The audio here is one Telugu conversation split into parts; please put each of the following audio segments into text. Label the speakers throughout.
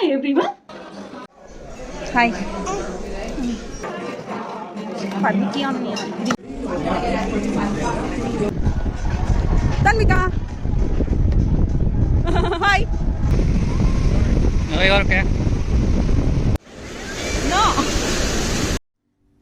Speaker 1: everyone. Hi. Padmiki on me. Tanvika. Hi.
Speaker 2: No, you are okay.
Speaker 1: No.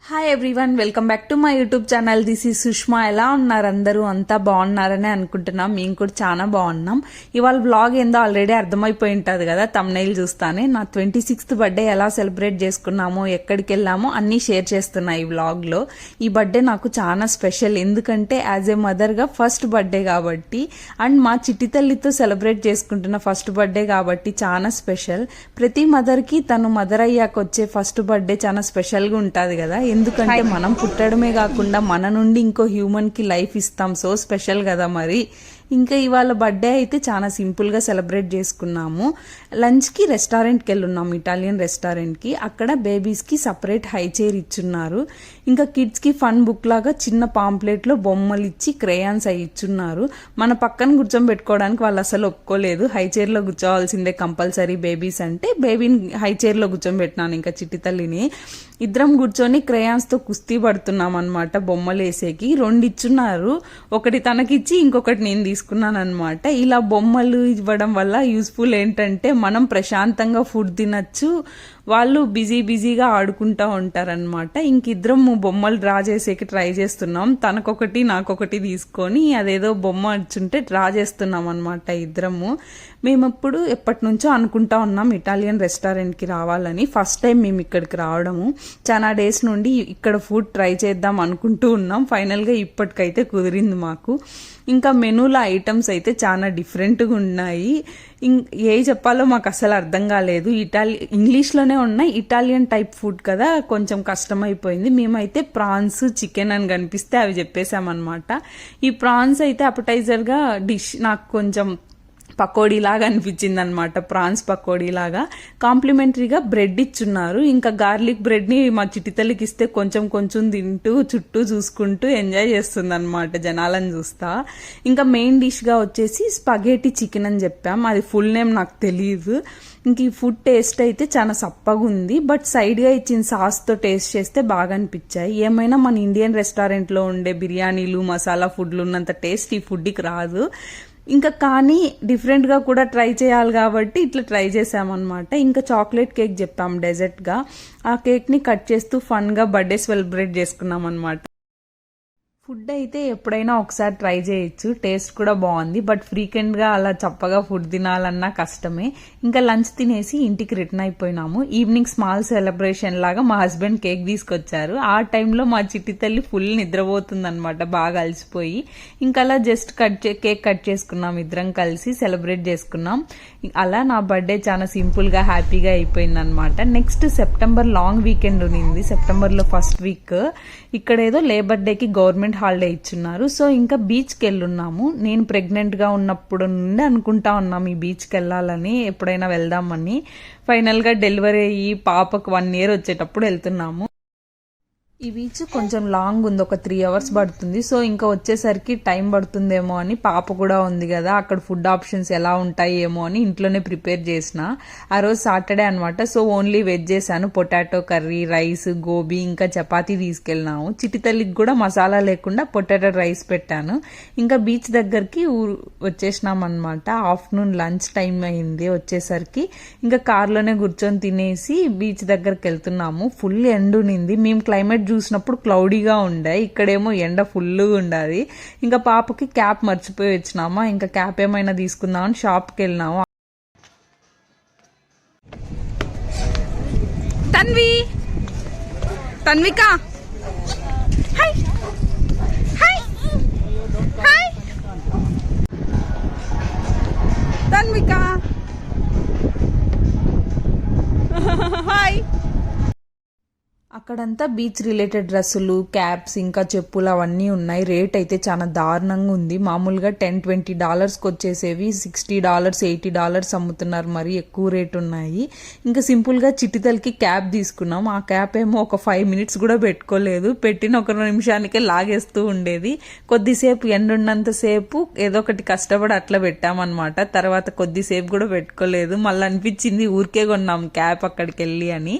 Speaker 1: Hi everyone, welcome back to my YouTube channel. This is Sushma. ఎలా ఉన్నారు అందరూ? అంతా బాగున్నారని అనుకుంటున్నాం. మేము కూడా చాలా బాగున్నాం. ఇవాళ వ్లాగ్ ఏందో ఆల్రెడీ అర్థమైపోయి ఉంటుంది కదా, తమ్నైల్ చూస్తానే. నా 26th బర్త్డే ఎలా సెలబ్రేట్ చేసుకున్నామో, ఎక్కడికి వెళ్ళామో అన్నీ షేర్ చేస్తున్నా ఈ వ్లాగ్లో. ఈ బర్త్డే నాకు చాలా స్పెషల్, ఎందుకంటే యాజ్ ఏ మదర్గా ఫస్ట్ బర్త్డే కాబట్టి, అండ్ మా చిట్టి తల్లితో సెలబ్రేట్ చేసుకుంటున్న ఫస్ట్ బర్త్డే కాబట్టి చాలా స్పెషల్. ప్రతి మదర్కి తను మదర్ అయ్యాక వచ్చే ఫస్ట్ బర్త్డే చాలా స్పెషల్గా ఉంటుంది కదా, ఎందుకంటే మనం పుట్టడమే కాకుండా మన నుండి ఇంకో హ్యూమన్ కి లైఫ్ ఇస్తాం. సో స్పెషల్ కదా మరి. ఇంకా ఇవాళ బర్త్డే అయితే చాలా సింపుల్గా సెలబ్రేట్ చేసుకున్నాము. లంచ్కి రెస్టారెంట్కి వెళ్ళున్నాము, ఇటాలియన్ రెస్టారెంట్కి. అక్కడ బేబీస్కి సపరేట్ హై చైర్ ఇచ్చున్నారు. ఇంకా కిడ్స్కి ఫన్ బుక్ లాగా చిన్న పాంప్లెట్లో బొమ్మలు ఇచ్చి క్రేయాన్స్ అవి ఇచ్చున్నారు. మన పక్కన కూర్చోబెట్టుకోవడానికి వాళ్ళు అసలు ఒప్పుకోలేదు. హై చైర్లో కూర్చోవాల్సిందే కంపల్సరీ బేబీస్ అంటే. బేబీని హై చైర్లో కూర్చోబెట్టినాను, ఇంకా చిట్టి తల్లిని. ఇద్దరం కూర్చొని క్రేయాన్స్తో కుస్తీ పడుతున్నాం అనమాట బొమ్మలు వేసేకి. 2 ఇచ్చున్నారు, ఒకటి తనకిచ్చి ఇంకొకటి నేను తీసుకున్నాను అనమాట. ఇలా బొమ్మలు ఇవ్వడం వల్ల యూస్ఫుల్ ఏంటంటే మనం ప్రశాంతంగా ఫుడ్ తినచ్చు, వాళ్ళు బిజీగా ఆడుకుంటూ ఉంటారనమాట. ఇంకిద్దరం బొమ్మలు డ్రా చేసేకి ట్రై చేస్తున్నాం. తనకొకటి నాకొకటి తీసుకొని అదేదో బొమ్మ వచ్చుంటే డ్రా చేస్తున్నాం అనమాట ఇద్దరము. మేమప్పుడు ఎప్పటి నుంచో అనుకుంటా ఉన్నాం ఇటాలియన్ రెస్టారెంట్కి రావాలని. ఫస్ట్ టైం మేము ఇక్కడికి రావడము. చాలా డేస్ నుండి ఇక్కడ ఫుడ్ ట్రై చేద్దాం అనుకుంటూ ఉన్నాం. ఫైనల్గా ఇప్పటికైతే కుదిరింది మాకు. ఇంకా మెనూలో ఐటమ్స్ అయితే చాలా డిఫరెంట్గా ఉన్నాయి. ఏ చెప్పాలో మాకు అసలు అర్థం కాలేదు. ఇంగ్లీష్లోనే ఉన్నాయి, ఇటాలియన్ టైప్ ఫుడ్ కదా, కొంచెం కష్టమైపోయింది. మేమైతే ప్రాన్స్, చికెన్ అని కనిపిస్తే అవి చెప్పేసామన్నమాట. ఈ ప్రాన్స్ అయితే అపటైజర్గా డిష్ నాకు కొంచెం పకోడీలాగా అనిపించింది అనమాట. ప్రాన్స్ పకోడీలాగా. కాంప్లిమెంటరీగా బ్రెడ్ ఇచ్చున్నారు. ఇంకా గార్లిక్ బ్రెడ్ని మా చిట్టి తల్లికి ఇస్తే కొంచెం తింటూ చుట్టూ చూసుకుంటూ ఎంజాయ్ చేస్తుంది అనమాట, జనాలను చూస్తా. ఇంకా మెయిన్ డిష్గా వచ్చేసి స్పగేటీ చికెన్ అని చెప్పాం. అది ఫుల్ నేమ్ నాకు తెలియదు. ఇంక ఈ ఫుడ్ టేస్ట్ అయితే చాలా సప్పగా ఉంది, బట్ సైడ్గా ఇచ్చిన సాస్తో టేస్ట్ చేస్తే బాగా అనిపించాయి. ఏమైనా మన ఇండియన్ రెస్టారెంట్లో ఉండే బిర్యానీలు, మసాలా ఫుడ్లు ఉన్నంత టేస్ట్ ఈ ఫుడ్కి రాదు. ఇంకా కానీ డిఫరెంట్గా కూడా ట్రై చేయాలి కాబట్టి ఇట్లా ట్రై చేసామన్నమాట. ఇంకా చాక్లెట్ కేక్ చెప్పాం డెజర్ట్గా. ఆ కేక్ని కట్ చేస్తూ ఫన్గా బర్త్డే సెలబ్రేట్ చేసుకున్నాం అనమాట. ఫుడ్ అయితే ఎప్పుడైనా ఒకసారి ట్రై చేయొచ్చు, టేస్ట్ కూడా బాగుంది. బట్ ఫ్రీక్వెంట్గా అలా చప్పగా ఫుడ్ తినాలన్నా కష్టమే. ఇంకా లంచ్ తినేసి ఇంటికి రిటర్న్ అయిపోయినాము. ఈవినింగ్ స్మాల్ సెలబ్రేషన్ లాగా మా హస్బెండ్ కేక్ తీసుకొచ్చారు. ఆ టైంలో మా చిట్టి తల్లి ఫుల్ నిద్రపోతుంది అనమాట, బాగా అలసిపోయి. ఇంకా అలా జస్ట్ కేక్ కట్ చేసుకున్నాం, ఇద్దరం కలిసి సెలబ్రేట్ చేసుకున్నాం. అలా నా బర్త్డే చాలా సింపుల్గా హ్యాపీగా అయిపోయింది అనమాట. నెక్స్ట్ సెప్టెంబర్ లాంగ్ వీకెండ్ ఉన్నింది, సెప్టెంబర్లో ఫస్ట్ వీక్. ఇక్కడ ఏదో లేబర్ డేకి గవర్నమెంట్ హాలిడే ఇచ్చున్నారు. సో ఇంకా బీచ్కి వెళ్ళున్నాము. నేను ప్రెగ్నెంట్గా ఉన్నప్పుడు నుండి అనుకుంటా ఉన్నాము ఈ బీచ్కి వెళ్ళాలని, ఎప్పుడైనా వెళ్దామని. ఫైనల్గా డెలివరీ అయ్యి పాపకు 1 year వచ్చేటప్పుడు వెళ్తున్నాము. ఈ బీచ్ కొంచెం లాంగ్ ఉంది, ఒక 3 hours పడుతుంది. సో ఇంకా వచ్చేసరికి టైం పడుతుందేమో అని, పాప కూడా ఉంది కదా, అక్కడ ఫుడ్ ఆప్షన్స్ ఎలా ఉంటాయి ఏమో అని ఇంట్లోనే ప్రిపేర్ చేసిన. ఆ రోజు సాటర్డే అనమాట. సో ఓన్లీ వెజ్ చేశాను. పొటాటో కర్రీ, రైస్, గోబీ, ఇంకా చపాతీ తీసుకెళ్ళినాము. చిట్టి తల్లికి కూడా మసాలా లేకుండా పొటాటో రైస్ పెట్టాను. ఇంకా బీచ్ దగ్గరికి వచ్చేసినాం అనమాట. ఆఫ్టర్నూన్ లంచ్ టైం అయింది వచ్చేసరికి. ఇంకా కార్లోనే కూర్చొని తినేసి బీచ్ దగ్గరికి వెళ్తున్నాము. ఫుల్ ఎండ్ ఉన్నింది. మేము క్లైమేట్ చూసినప్పుడు క్లౌడీగా ఉండే, ఇక్కడేమో ఎండ ఫుల్గా ఉండాలి. ఇంకా పాపకి క్యాప్ మర్చిపోయి వచ్చినామా, ఇంకా క్యాప్ ఏమైనా తీసుకుందామని షాప్కి వెళ్ళినాము. Tanvika hi hi hi Tanvika hi. అక్కడంతా బీచ్ రిలేటెడ్ డ్రెస్సులు, క్యాప్స్, ఇంకా చెప్పులు అవన్నీ ఉన్నాయి. రేట్ అయితే చాలా దారుణంగా ఉంది. మామూలుగా $10-20కి వచ్చేసేవి $60, $80 అమ్ముతున్నారు. మరి ఎక్కువ రేట్ ఉన్నాయి. ఇంకా సింపుల్గా చిటితలకి క్యాప్ తీసుకున్నాం. ఆ క్యాప్ ఏమో ఒక 5 minutes కూడా పెట్టుకోలేదు. పెట్టిన ఒక నిమిషానికే లాగేస్తూ ఉండేది. కొద్దిసేపు ఎండున్నంతసేపు ఏదో ఒకటి కష్టపడి అట్లా పెట్టామన్నమాట. తర్వాత కొద్దిసేపు కూడా పెట్టుకోలేదు. మళ్ళీ అనిపించింది ఊరికే కొన్నాం క్యాప్ అక్కడికి వెళ్ళి అని.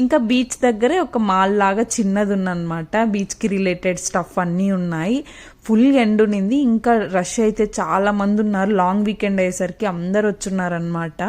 Speaker 1: ఇంకా బీచ్ దగ్గరే ఒక మాల్ లాగా చిన్నది ఉందన్నమాట. బీచ్కి రిలేటెడ్ స్టఫ్ అన్నీ ఉన్నాయి. ఫుల్ ఎండ్ ఉన్నింది. ఇంకా రష్ అయితే చాలా మంది ఉన్నారు. లాంగ్ వీకెండ్ అయ్యేసరికి అందరు వచ్చున్నారనమాట.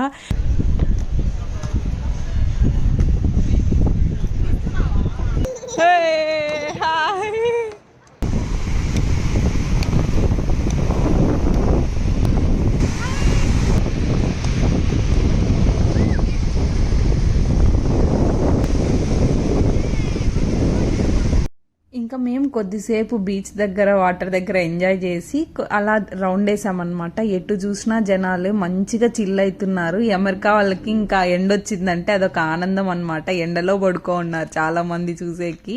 Speaker 1: ఇంకా మేము కొద్దిసేపు బీచ్ దగ్గర వాటర్ దగ్గర ఎంజాయ్ చేసి అలా రౌండ్ వేసామన్నమాట. ఎటు చూసినా జనాలు మంచిగా చిల్ అవుతున్నారు. అమెరికా వాళ్ళకి ఇంకా ఎండ వచ్చిందంటే అదొక ఆనందం అన్నమాట. ఎండలో పడుకో ఉన్నారు చాలా మంది చూసేకి.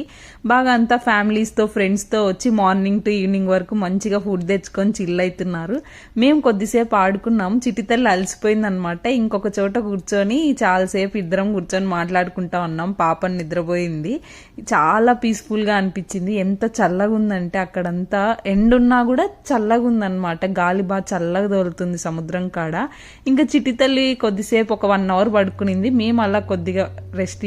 Speaker 1: బాగా అంతా ఫ్యామిలీస్తో ఫ్రెండ్స్తో వచ్చి మార్నింగ్ టు ఈవినింగ్ వరకు మంచిగా ఫుడ్ తెచ్చుకొని చిల్ అవుతున్నారు. మేము కొద్దిసేపు ఆడుకున్నాం. చిటితల్లి అలసిపోయిందనమాట. ఇంకొక చోట కూర్చొని చాలాసేపు ఇద్దరం కూర్చొని మాట్లాడుకుంటా ఉన్నాం. పాపని నిద్రపోయింది. చాలా పీస్ఫుల్గా అనిపించింది. ఎంత చల్లగా ఉందంటే అక్కడంతా ఎండున్నా కూడా చల్లగా ఉందన్నమాట. గాలి బాగా చల్లగా తోలుతుంది సముద్రం కాడ. ఇంకా చిటితల్లి కొద్దిసేపు ఒక 1 hour పడుకునింది. మేము అలా కొద్దిగా రెస్ట్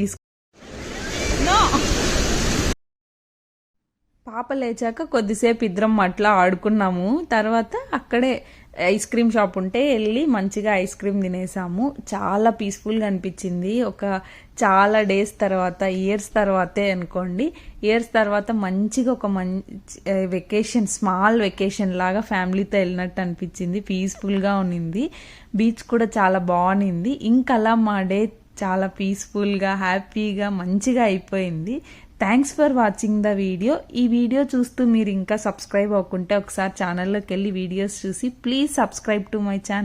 Speaker 1: పాప లేచాక కొద్దిసేపు ఇద్దరం అట్లా ఆడుకున్నాము. తర్వాత అక్కడే ఐస్ క్రీమ్ షాప్ ఉంటే వెళ్ళి మంచిగా ఐస్ క్రీమ్ తినేసాము. చాలా పీస్ఫుల్గా అనిపించింది. ఒక చాలా డేస్ తర్వాత, ఇయర్స్ తర్వాతే అనుకోండి. ఇయర్స్ తర్వాత మంచిగా ఒక మంచి వెకేషన్, స్మాల్ వెకేషన్ లాగా ఫ్యామిలీతో వెళ్ళినట్టు అనిపించింది. పీస్ఫుల్గా ఉన్నింది. బీచ్ కూడా చాలా బాగుంది. ఇంకలా మా డే చాలా పీస్ఫుల్గా, హ్యాపీగా, మంచిగా అయిపోయింది. Thanks for watching the video. ఈ వీడియో చూస్తూ మీరు ఇంకా సబ్స్క్రైబ్ అవ్వకుంటే ఒకసారి ఛానల్లోకి వెళ్ళి వీడియోస్ చూసి please subscribe to my channel.